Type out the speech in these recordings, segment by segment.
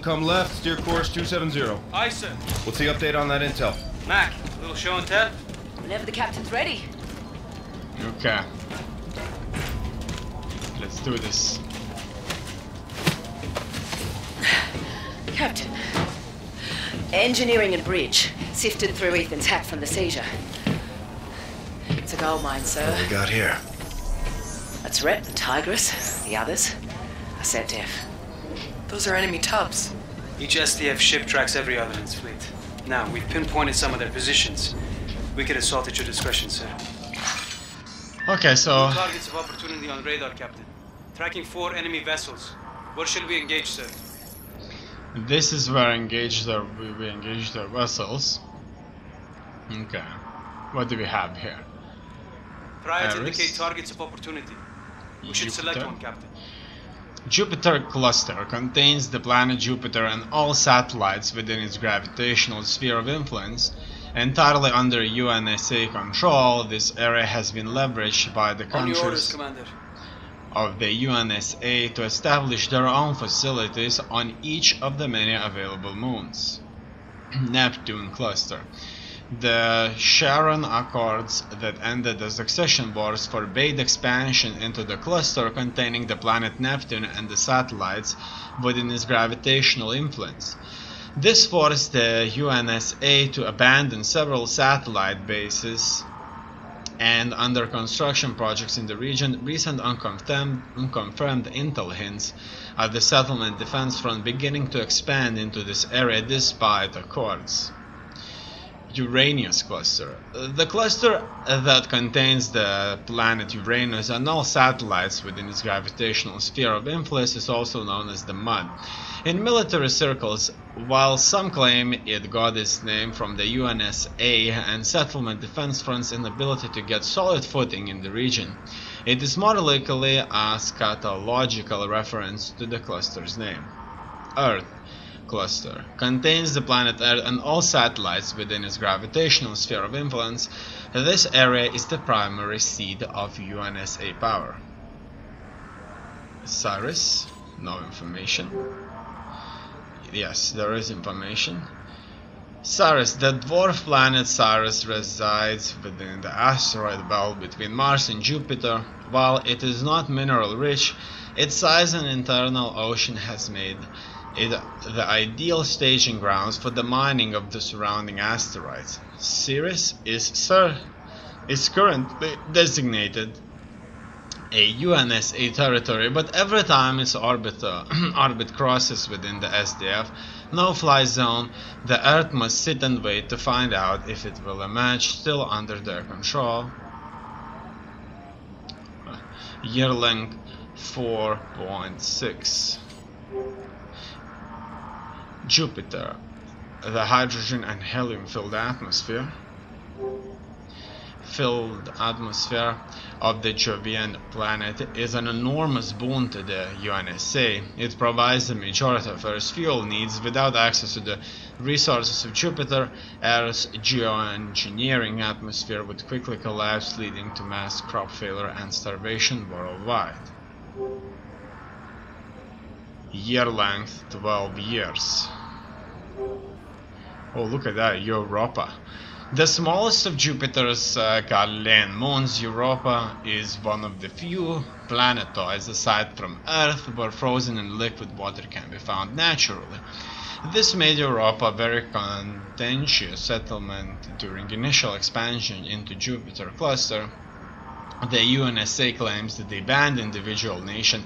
Come left, steer course 270. Aye, sir. What's the update on that intel? Mac, a little show and tell? Whenever the captain's ready. Okay. Let's do this. Captain. Engineering and bridge. Sifted through Ethan's hack from the seizure. It's a gold mine, sir. What we got here? That's Rhett and Tigress. The others are set def. Those are enemy tubs. Each SDF ship tracks every other in its fleet. Now, we've pinpointed some of their positions. We can assault at your discretion, sir. Okay, so... Targets of opportunity on radar, Captain. Tracking 4 enemy vessels. Where shall we engage, sir? This is where we engage their vessels. Okay. What do we have here? Priors indicate targets of opportunity. We should select one, Captain. Jupiter cluster contains the planet Jupiter and all satellites within its gravitational sphere of influence. Entirely under UNSA control, this area has been leveraged by the countries orders, Commander. Of the UNSA to establish their own facilities on each of the many available moons. Neptune cluster. The Sharon Accords that ended the succession wars forbade expansion into the cluster containing the planet Neptune and the satellites within its gravitational influence. This forced the UNSA to abandon several satellite bases and under construction projects in the region. Recent unconfirmed intel hints at the settlement defense front beginning to expand into this area despite accords. Uranus cluster. The cluster that contains the planet Uranus and all satellites within its gravitational sphere of influence is also known as the Mud. In military circles, while some claim it got its name from the UNSA and settlement defense front's inability to get solid footing in the region, it is more likely a scatological reference to the cluster's name. Earth cluster contains the planet Earth and all satellites within its gravitational sphere of influence. This area is the primary seat of UNSA power. Cyrus, no information. Yes, there is information. Cyrus, the dwarf planet Cyrus resides within the asteroid belt between Mars and Jupiter. While it is not mineral rich, its size and internal ocean has made it the ideal staging grounds for the mining of the surrounding asteroids. Ceres is currently designated a UNSA territory, but every time its orbit crosses within the SDF no-fly zone, the Earth must sit and wait to find out if it will emerge still under their control. Year length 4.6. Jupiter, the hydrogen and helium filled atmosphere of the Jovian planet is an enormous boon to the UNSA. It provides the majority of Earth's fuel needs. Without access to the resources of Jupiter, Earth's geoengineering atmosphere would quickly collapse, leading to mass crop failure and starvation worldwide. Year length 12 years. Oh, look at that, Europa. The smallest of Jupiter's Galilean moons, Europa is one of the few planetoids aside from Earth where frozen and liquid water can be found naturally. This made Europa a very contentious settlement during initial expansion into Jupiter cluster. The UNSA claims that they banned individual nation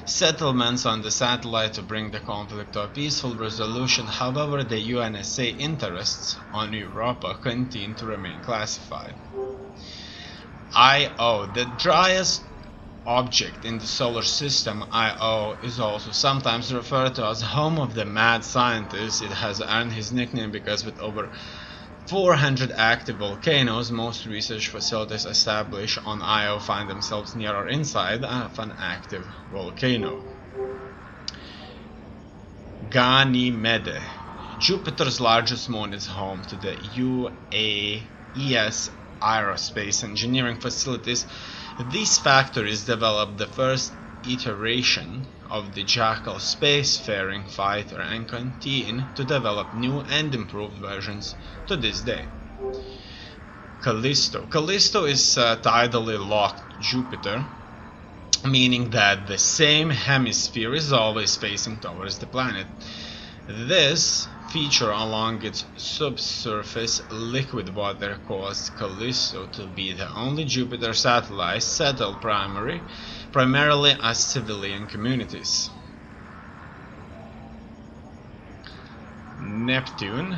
settlements on the satellite to bring the conflict to a peaceful resolution. However, the UNSA interests on Europa continue to remain classified. Io, the driest object in the solar system, Io is also sometimes referred to as home of the mad scientist. It has earned his nickname because with over 400 active volcanoes, most research facilities established on Io find themselves near or inside of an active volcano. Ganymede. Jupiter's largest moon is home to the UAE's aerospace engineering facilities. These factories developed the first iteration of the Jackal spacefaring fighter and continue to develop new and improved versions to this day. Callisto. Callisto is a tidally locked Jupiter, meaning that the same hemisphere is always facing towards the planet. This feature along its subsurface liquid water caused Callisto to be the only Jupiter satellite settled primarily as civilian communities. Neptune.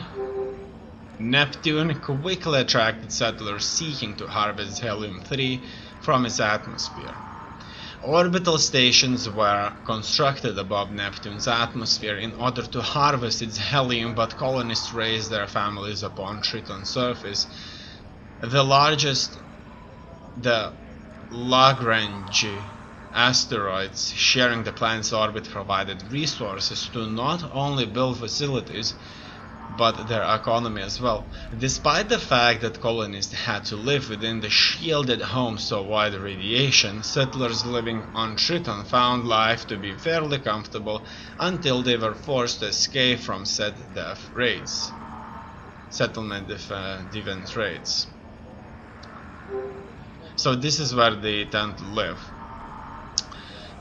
Neptune quickly attracted settlers seeking to harvest helium-3 from its atmosphere. Orbital stations were constructed above Neptune's atmosphere in order to harvest its helium, but colonists raised their families upon Triton's surface. The largest, the Lagrange asteroids sharing the planet's orbit provided resources to not only build facilities, but their economy as well. Despite the fact that colonists had to live within the shielded homes to avoid radiation, settlers living on Triton found life to be fairly comfortable until they were forced to escape from settlement defense raids. So this is where they tend to live.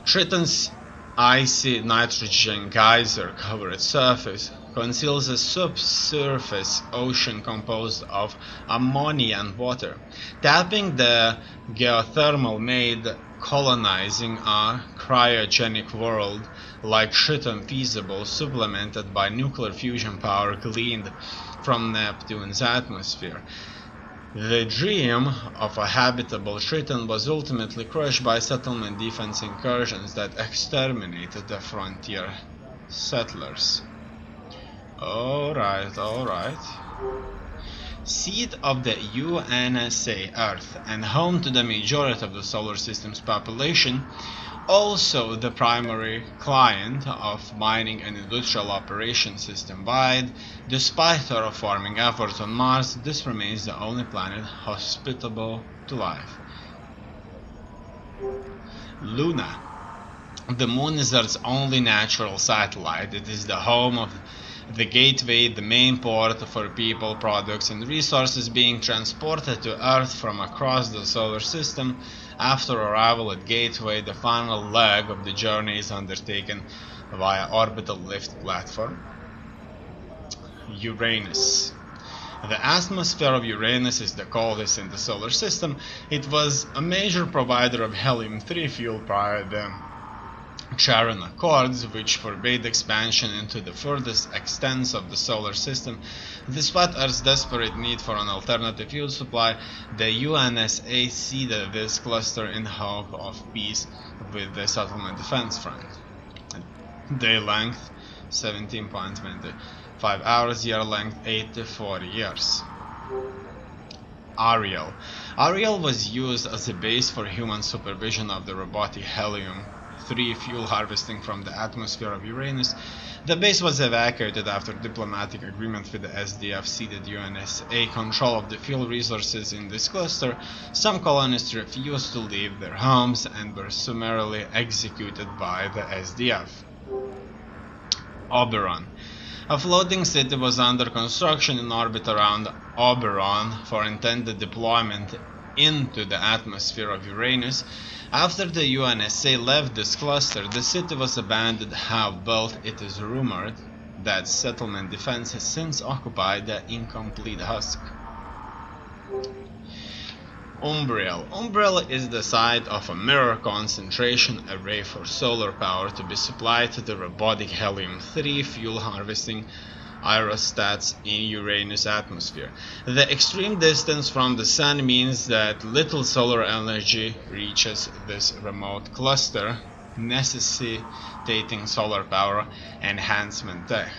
Triton's icy nitrogen geyser covered surface conceals a subsurface ocean composed of ammonia and water. Tapping the geothermal made colonizing a cryogenic world like Triton feasible, supplemented by nuclear fusion power gleaned from Neptune's atmosphere. The dream of a habitable Triton was ultimately crushed by settlement defense incursions that exterminated the frontier settlers. Alright. Seat of the UNSA Earth and home to the majority of the solar system's population, also the primary client of mining and industrial operations system-wide. Despite terraforming efforts on Mars, this remains the only planet hospitable to life. Luna. The Moon is Earth's only natural satellite. It is the home of the gateway, the main port for people, products, and resources being transported to Earth from across the solar system. After arrival at Gateway, the final leg of the journey is undertaken via orbital lift platform. Uranus. The atmosphere of Uranus is the coldest in the solar system. It was a major provider of helium-3 fuel prior to the Charon Accords, which forbade expansion into the furthest extents of the solar system. Despite Earth's desperate need for an alternative fuel supply, the UNSA seeded this cluster in hope of peace with the settlement defense front. Day length 17.25 hours, year length 8 to 40 years. Ariel. Ariel was used as a base for human supervision of the robotic helium-3 fuel harvesting from the atmosphere of Uranus. The base was evacuated after diplomatic agreement with the SDF ceded UNSA control of the fuel resources in this cluster. Some colonists refused to leave their homes and were summarily executed by the SDF. Oberon. A floating city was under construction in orbit around Oberon for intended deployment into the atmosphere of Uranus. After the UNSA left this cluster, the city was abandoned. Half-built, it is rumored that settlement defense has since occupied the incomplete husk. Umbriel. Umbriel is the site of a mirror concentration array for solar power to be supplied to the robotic helium-3 fuel harvesting aerostats in Uranus' atmosphere. The extreme distance from the Sun means that little solar energy reaches this remote cluster, necessitating solar power enhancement tech.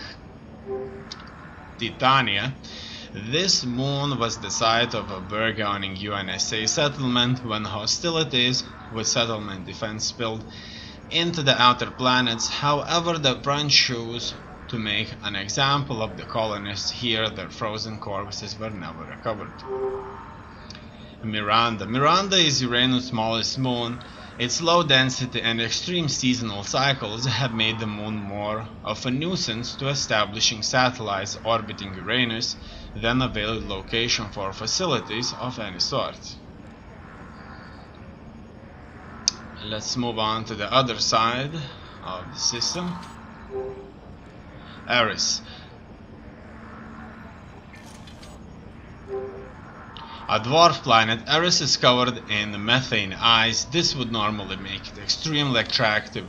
Titania. This moon was the site of a burgeoning UNSA settlement when hostilities with settlement defense spilled into the outer planets. However, the French chose to make an example of the colonists here. Their frozen corpses were never recovered. Miranda. Miranda is Uranus' smallest moon. Its low density and extreme seasonal cycles have made the Moon more of a nuisance to establishing satellites orbiting Uranus than a valid location for facilities of any sort. Let's move on to the other side of the system. Eris. A dwarf planet, Eris is covered in methane ice. This would normally make it extremely attractive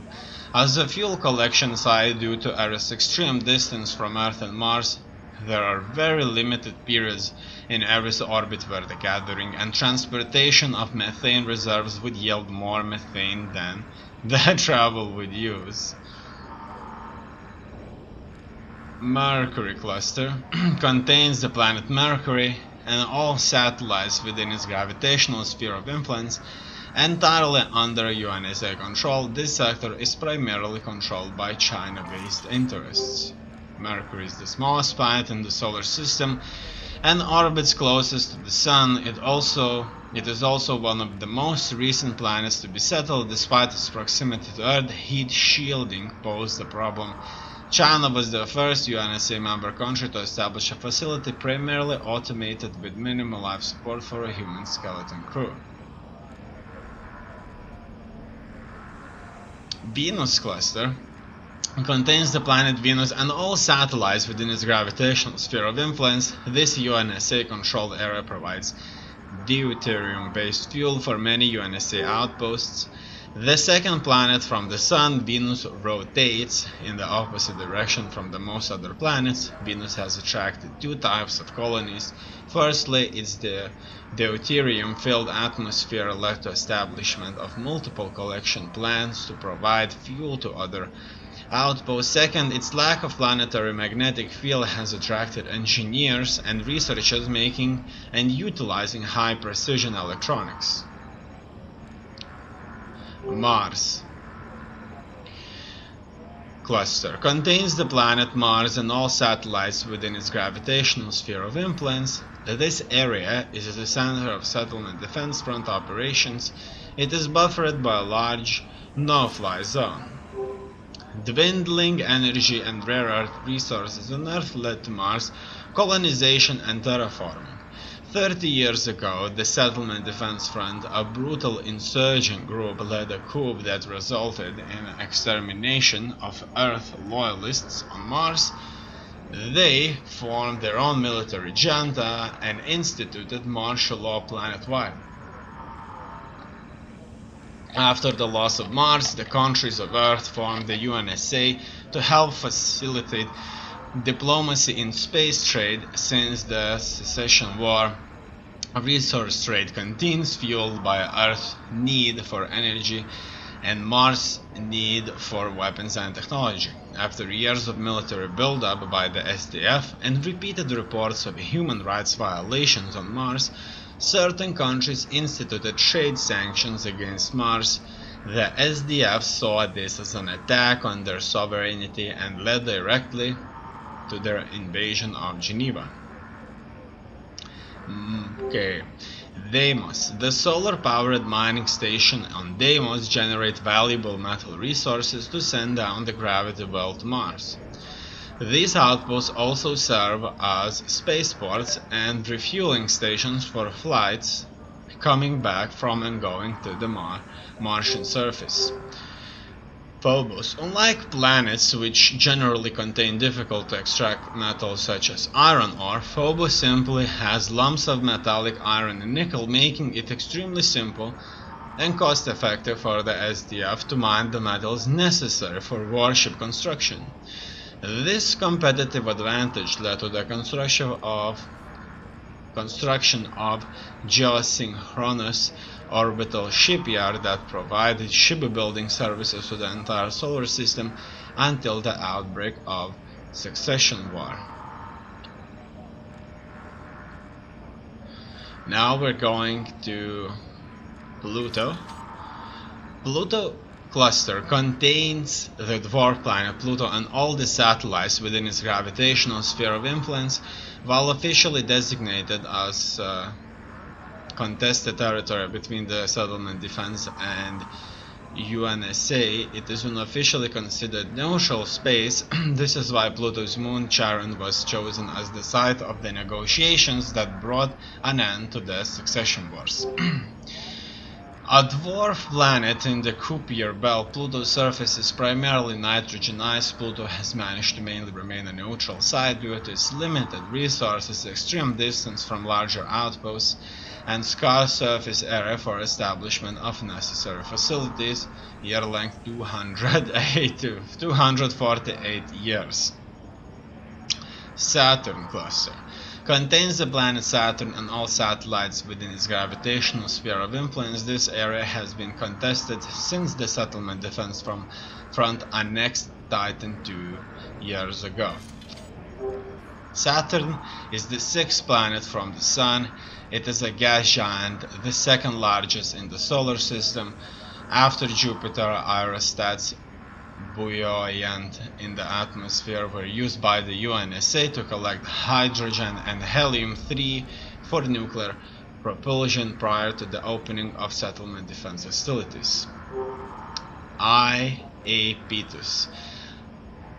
as a fuel collection site due to Eris' extreme distance from Earth and Mars. There are very limited periods in Eris' orbit where the gathering and transportation of methane reserves would yield more methane than the travel would use. Mercury cluster contains the planet Mercury and all satellites within its gravitational sphere of influence. Entirely under UNSA control, this sector is primarily controlled by China-based interests. Mercury is the smallest planet in the solar system and orbits closest to the Sun. It is also one of the most recent planets to be settled. Despite its proximity to Earth, heat shielding posed a problem. China was the first UNSA member country to establish a facility primarily automated with minimal life support for a human skeleton crew. Venus cluster contains the planet Venus and all satellites within its gravitational sphere of influence. This UNSA-controlled area provides deuterium-based fuel for many UNSA outposts. The second planet from the Sun, Venus rotates in the opposite direction from the most other planets. Venus has attracted two types of colonies. Firstly, its deuterium-filled atmosphere led to establishment of multiple collection plants to provide fuel to other outposts. Second, its lack of planetary magnetic field has attracted engineers and researchers making and utilizing high-precision electronics. Mars cluster contains the planet Mars and all satellites within its gravitational sphere of influence. This area is the center of settlement defense front operations. It is buffered by a large no-fly zone. Dwindling energy and rare earth resources on Earth led to Mars colonization and terraforming. 30 years ago, the Settlement Defense Front, a brutal insurgent group, led a coup that resulted in extermination of Earth loyalists on Mars. They formed their own military junta and instituted martial law planet-wide. After the loss of Mars, the countries of Earth formed the UNSA to help facilitate diplomacy in space trade. Since the Secession War, resource trade continues, fueled by Earth's need for energy and Mars' need for weapons and technology. After years of military buildup by the SDF and repeated reports of human rights violations on Mars, certain countries instituted trade sanctions against Mars. The SDF saw this as an attack on their sovereignty and led directly to their invasion of Geneva. Okay, Deimos. The solar-powered mining station on Deimos generates valuable metal resources to send down the gravity well to Mars. These outposts also serve as spaceports and refueling stations for flights coming back from and going to the Martian surface. Phobos. Unlike planets which generally contain difficult to extract metals such as iron ore, Phobos simply has lumps of metallic iron and nickel, making it extremely simple and cost-effective for the SDF to mine the metals necessary for warship construction. This competitive advantage led to the construction of geosynchronous orbital shipyard that provided shipbuilding services to the entire solar system until the outbreak of Succession War. Now we're going to Pluto. Pluto cluster contains the dwarf planet Pluto and all the satellites within its gravitational sphere of influence. While officially designated as contested territory between the Settlement Defense and UNSA, it is unofficially considered neutral space. This is why Pluto's moon Charon was chosen as the site of the negotiations that brought an end to the succession wars. A dwarf planet in the Kuiper belt, Pluto's surface is primarily nitrogen ice. Pluto has managed to mainly remain a neutral site due to its limited resources, extreme distance from larger outposts, and scarce surface area for establishment of necessary facilities, year length 248 years. Saturn cluster contains the planet Saturn and all satellites within its gravitational sphere of influence. This area has been contested since the settlement defense front annexed Titan 2 years ago. Saturn is the sixth planet from the Sun. It is a gas giant, the second largest in the solar system. After Jupiter, aerostats buoyant in the atmosphere were used by the UNSA to collect hydrogen and helium-3 for nuclear propulsion prior to the opening of settlement defense hostilities. Iapetus.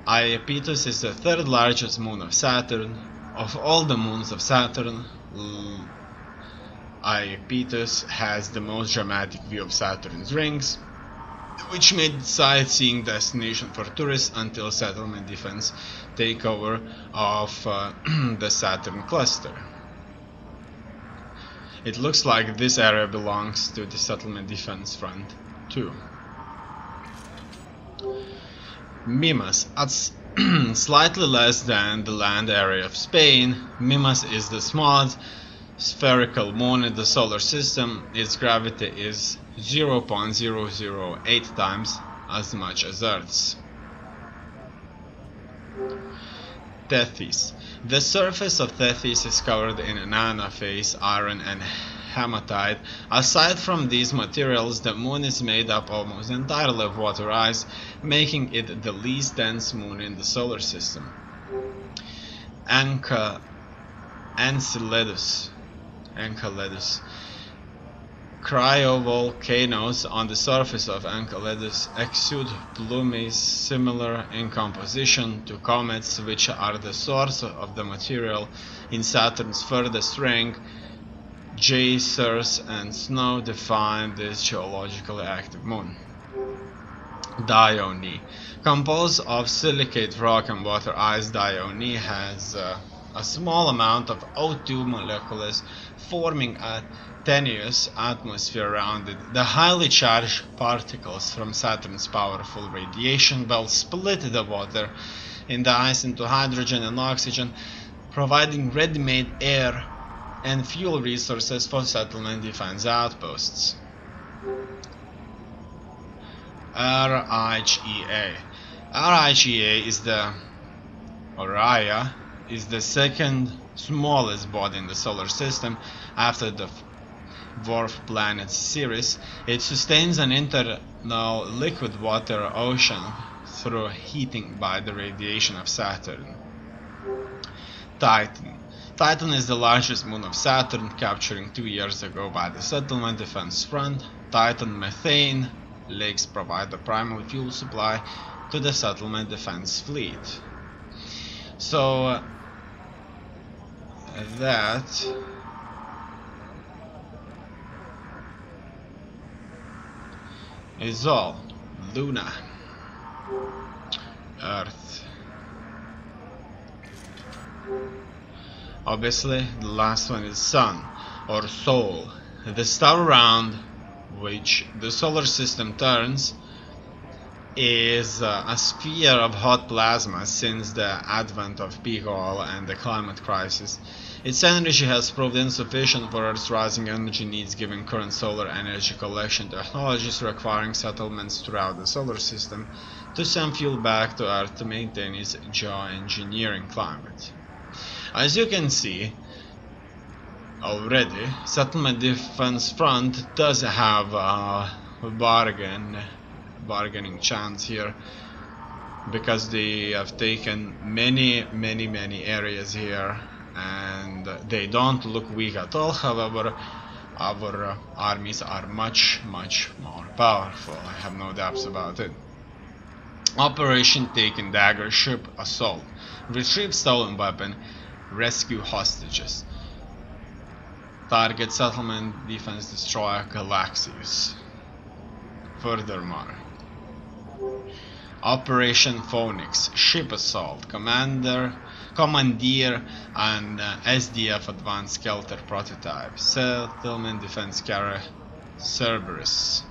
Iapetus is the third largest moon of Saturn. Of all the moons of Saturn, Iapetus has the most dramatic view of Saturn's rings, which made it a sightseeing destination for tourists until settlement defense takeover of the Saturn cluster. It looks like this area belongs to the settlement defense front too. Mimas, at slightly less than the land area of Spain, Mimas is the smallest spherical moon in the solar system. Its gravity is 0.008 times as much as Earth's. Tethys. The surface of Tethys is covered in nanophase, iron and hematite. Aside from these materials, the moon is made up almost entirely of water ice, making it the least dense moon in the solar system. Enceladus. Cryovolcanoes on the surface of Enceladus exude plumes similar in composition to comets, which are the source of the material in Saturn's furthest ring. Geysers and snow define this geologically active moon. Dione. Composed of silicate rock and water ice, Dione has a small amount of O2 molecules forming a tenuous atmosphere around it. The highly charged particles from Saturn's powerful radiation belt split the water in the ice into hydrogen and oxygen, providing ready-made air and fuel resources for settlement defense outposts. RHEA. RHEA is the second smallest body in the solar system after the dwarf planets Ceres. It sustains an internal liquid water ocean through heating by the radiation of Saturn. Titan. Titan is the largest moon of Saturn, capturing 2 years ago by the settlement defense front. Titan methane lakes provide the primary fuel supply to the settlement defense fleet. So that is all. Luna, Earth. Obviously, the last one is Sun, or Sol, the star around which the solar system turns. Is a sphere of hot plasma since the advent of peak oil and the climate crisis. Its energy has proved insufficient for Earth's rising energy needs, given current solar energy collection technologies requiring settlements throughout the solar system to send fuel back to Earth to maintain its geoengineering climate. As you can see already, settlement defense front does have a bargaining chance here, because they have taken many areas here and they don't look weak at all. However, our armies are much more powerful. I have no doubts about it. Operation Taken Dagger Ship Assault. Retrieve stolen weapon. Rescue hostages. Target settlement. Defense destroyer Galaxius. Furthermore, Operation Phoenix Ship Assault. Commander, Commandeer, and SDF Advanced Skelter Prototype. Settlement Defense Carrier Cerberus.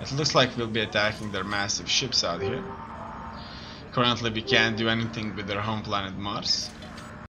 It looks like we'll be attacking their massive ships out here. Currently we can't do anything with their home planet Mars.